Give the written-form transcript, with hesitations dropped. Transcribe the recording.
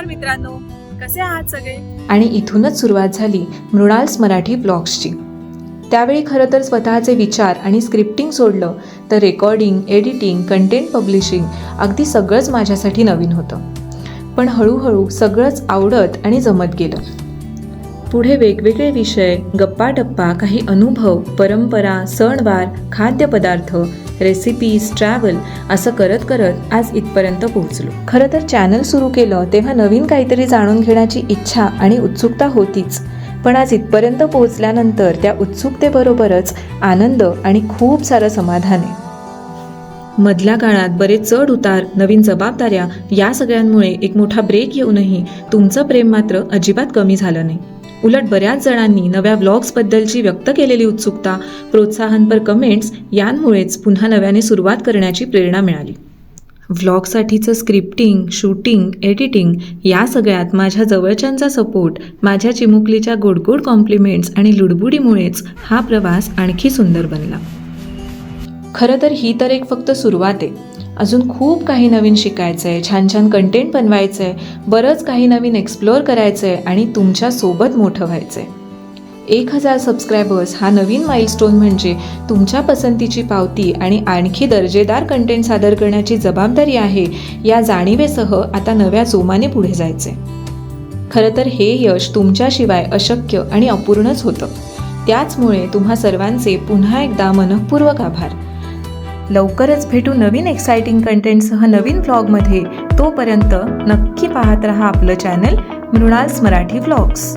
मित्रांनो, कसे आहात सगळे? आणि इथूनच सुरुवात झाली मृणाल्स मराठी ब्लॉग्सची। त्यावेळी खरं तर स्वतःचे विचार आणि स्क्रिप्टिंग सोडलं तर रेकॉर्डिंग, एडिटिंग, कंटेंट पब्लिशिंग अगदी सगळंच माझ्यासाठी नवीन होतं। पण हळूहळू सगळंच आवडत आणि जमत गेलं। पुढे वेगवेगळे विषय, गप्पा टप्पा, काही अनुभव, परंपरा, सणवार, खाद्यपदार्थ, रेसिपीज, ट्रॅव्हल असं करत करत आज इथपर्यंत पोहोचलो। खरं तर चॅनल सुरू केलं तेव्हा नवीन काहीतरी जाणून घेण्याची इच्छा आणि उत्सुकता होतीच, पण आज इथपर्यंत पोहोचल्यानंतर त्या उत्सुकतेबरोबरच आनंद आणि खूप सारं समाधान आहे। मधल्या काळात बरेच चढ उतार, नवीन जबाबदाऱ्या या सगळ्यांमुळे एक मोठा ब्रेक येऊनही तुमचं प्रेम मात्र अजिबात कमी झालं नाही। उलट बऱ्याच जणांनी नव्या व्लॉग्सबद्दलची व्यक्त केलेली उत्सुकता, प्रोत्साहनपर कमेंट्स यांमुळेच पुन्हा नव्याने सुरुवात करण्याची प्रेरणा मिळाली। व्लॉगसाठीचं स्क्रिप्टिंग, शूटिंग, एडिटिंग या सगळ्यात माझ्या जवळच्यांचा सपोर्ट, माझ्या चिमुकलीच्या गोडगोड कॉम्प्लिमेंट्स आणि लुडबुडीमुळेच हा प्रवास आणखी सुंदर बनला। खरं तर ही तर एक फक्त सुरुवात आहे। अजून खूप काही नवीन शिकायचं आहे, छान छान कंटेंट बनवायचं आहे, बरंच काही नवीन एक्सप्लोअर करायचं आहे आणि तुमच्यासोबत मोठं व्हायचं आहे। 1000 सबस्क्रायबर्स हा नवीन माइलस्टोन म्हणजे तुमच्या पसंतीची पावती आणि आणखी दर्जेदार कंटेंट सादर करण्याची जबाबदारी आहे, या जाणीवेसह आता नव्या जोमाने पुढे जायचे। खरं तर हे यश तुमच्याशिवाय अशक्य आणि अपूर्णच होतं। त्याचमुळे तुम्हा सर्वांचे पुन्हा एकदा मनःपूर्वक आभार। लवकरच भेटू नवीन एक्साइटिंग कंटेंटसह नवीन व्लॉगमध्ये। तोपर्यंत नक्की पाहत रहा आपलं चॅनल मृणाल्स मराठी व्लॉग्स।